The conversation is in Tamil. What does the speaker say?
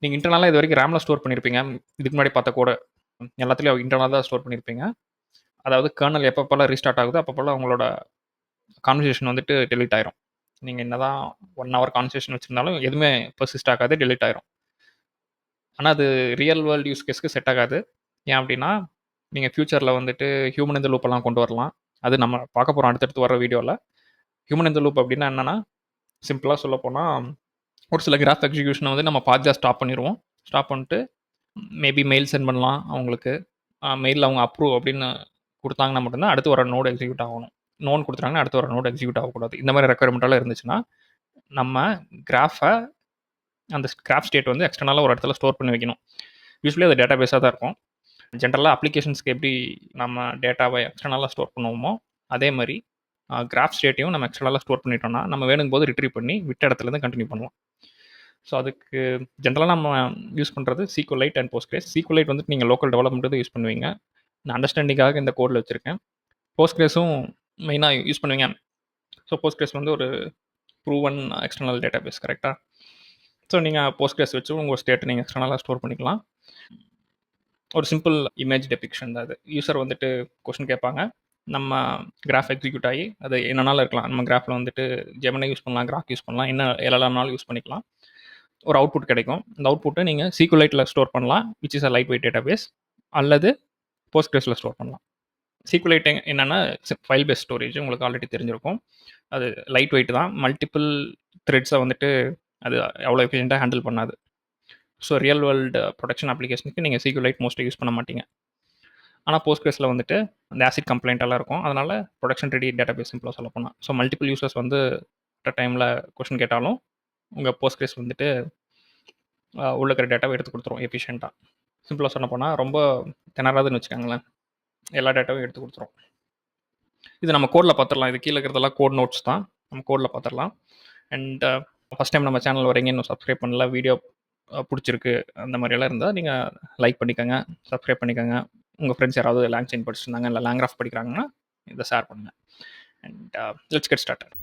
நீங்க இன்டர்னலா இதுவரைக்கும் ரேம்ல ஸ்டோர் பண்ணியிருப்பீங்க. இதுக்கு முன்னாடி பார்த்த கோட எல்லாத்துலயும் இன்டர்னலா தான் ஸ்டோர் பண்ணியிருப்பீங்க. அதாவது கர்னல் எப்பப்போலாம் ரீஸ்டார்ட் ஆகுதோ, அப்பப்போலாம் உங்களோட கான்வர்சேஷன் வந்துட்டு டெலீட் ஆயிரும். நீங்க என்னதான் 1 ஹவர் கான்வர்சேஷன் வச்சிருந்தாலும் எதுவுமே பெர்சிஸ்ட் ஆகாது, டெலீட் ஆயிரும். ஆனா அது ரியல் வேர்ல்ட் யூஸ் கேஸ்க்கு செட் ஆகாது. ஏன் அப்டின்னா, நீங்க ஃபியூச்சர்ல வந்துட்டு ஹியூமன் இன் த லூப் எல்லாம் கொண்டு வரலாம். அது நம்ம பார்க்க போறோம் அடுத்தடுத்து வர வீடியோல. ஹியூமன் இன் த லூப் அப்டின்னா என்னன்னா, சிம்பிளா சொல்லப்போனா, ஒரு சில கிராஃப் எக்ஸிகியூஷன வந்து நம்ம பாதியா ஸ்டாப் பண்ணிருவோம். ஸ்டாப் பண்ணிட்டு மேபி மெயில் சென்ட் பண்ணலாம் அவங்களுக்கு. மெயில்ல அவங்க அப்ரூவ் அப்படின்னு குடுத்தாங்கன்னா மட்டும் தான் அடுத்து வர நோட் எக்ஸிக்யூட் ஆகணும். நோன்னு குடுத்துட்டாங்கன்னா அடுத்து வர நோட் எக்ஸிக்யூட் ஆகக்கூடாது. இந்த மாரி ரெக்யர்மென்ட் இருந்துச்சுன்னா, நம்ம கிராஃப அந்த கிராஃப் ஸ்டேட் வந்து எக்ஸ்டர்னலா ஒரு இடத்துல ஸ்டோர் பண்ணி வைக்கணும். யூசுவலி அது டேட்டாபேஸா தான் இருக்கும். ஜென்ரலா அப்ளிகேஷன்ஸ்க்கு எப்படி நம்ம டேட்டாவ எக்ஸ்டர்னலா ஸ்டோர் பண்ணுவோமோ, அதே மாரி கிராஃப் ஸ்டேட்டையும் நம்ம எக்ஸ்டர்னலா ஸ்டோர் பண்ணிட்டோம்னா, நம்ம வேணும்போது ரிட்ரீவ் பண்ணி விட்ட இடத்துலேருந்து கன்டின்யூ பண்ணலாம். ஸோ அதுக்கு ஜென்ரலா நம்ம யூஸ் பண்றது SQLite அண்ட் Postgres. SQLite வந்துட்டு நீங்க லோக்கல் டெவலப்மெண்ட்டுக்கு யூஸ் பண்ணுவீங்க. நான் அண்டர்ஸ்டாண்டிங்காக இந்த கோட்ல வச்சிருக்கேன். Postgresஸும் மெயினா யூஸ் பண்ணுவீங்க. ஸோ Postgres வந்து ஒரு ப்ரூவன் எக்ஸ்டர்னல் டேட்டாபேஸ் கரெக்ட்டா? ஸோ நீங்க Postgres வச்சு உங்க ஸ்டேட்ட நீங்க எக்ஸ்டர்னலா ஸ்டோர் பண்ணிக்கலாம். ஒரு சிம்பிள் இமேஜ் டெபிக்ஷன் தான் அது. யூசர் வந்துட்டு கொஸ்டின் கேட்பாங்க. நம்ம கிராஃப் எக்ஸிக்யூட் ஆகி அது என்னனாலும் இருக்கலாம். நம்ம கிராஃப்ல வந்துட்டு ஜெமினி யூஸ் பண்ணலாம், கிராக் யூஸ் பண்ணலாம், என்ன எல்எல்எம்னாலும் யூஸ் பண்ணிக்கலாம். ஒரு அவுட்புட் கிடைக்கும். அந்த அவுட்புட்டை நீங்கள் SQLiteல ஸ்டோர் பண்ணலாம், which is a light weight database, அல்லது Postgresல ஸ்டோர் பண்ணலாம். SQLite என்னன்னா ஃபைல் பேஸ் ஸ்டோரேஜ் உங்களுக்கு ஆல்ரெடி தெரிஞ்சிருக்கும். அது லைட் வெயிட் தான். மல்டிபிள் த்ரெட்ஸை வந்துட்டு அது அவ்வளோ எஃபிஷியண்ட்டாக ஹேண்டில் பண்ணாது. ஸோ ரியல் வேர்ல்டு ப்ரொடக்ஷன் அப்ளிகேஷனுக்கு நீங்கள் SQLite மோஸ்ட்லி யூஸ் பண்ண மாட்டீங்க. ஆனால் Postgresல வந்துட்டு அந்த ஆசிட் கம்ப்ளைண்ட் எல்லாம் இருக்கும். அதனால ப்ரொடக்ஷன் ரெடி டேட்டாபேஸ் சிம்பிளாக சொல்ல போனால். ஸோ மல்டிபிள் யூசர்ஸ் வந்து அட் டைமில் கொஸ்டின் கேட்டாலும் உங்கள் Postgres வந்துட்டு உள்ள இருக்கிற டேட்டாவை எடுத்து கொடுத்துரும் எஃபிஷியண்ட்டாக. சிம்பிளாக சொன்ன போனால் ரொம்ப திணறாதுன்னு வச்சுக்கோங்களேன். எல்லா டேட்டாவையும் எடுத்து கொடுத்துரும். இது நம்ம கோடில் பார்த்துடலாம். இது கீழே இருக்கிறதெல்லாம் கோட் நோட்ஸ் தான். நம்ம கோடில் பார்த்துடலாம். அண்ட் ஃபஸ்ட் டைம் நம்ம சேனல் வரீங்க, இன்னும் சப்ஸ்கிரைப் பண்ணல, வீடியோ பிடிச்சிருக்கு அந்த மாதிரியெல்லாம் இருந்தால் நீங்கள் லைக் பண்ணிக்கோங்க, சப்ஸ்கிரைப் பண்ணிக்கோங்க. உங்கள் ஃப்ரெண்ட்ஸ் யாராவது லாங் செயின் படிச்சிருந்தாங்க இல்லை லாங் கிராஃப் படிக்கிறாங்கன்னா இதை ஷேர் பண்ணுங்கள். And let's get started.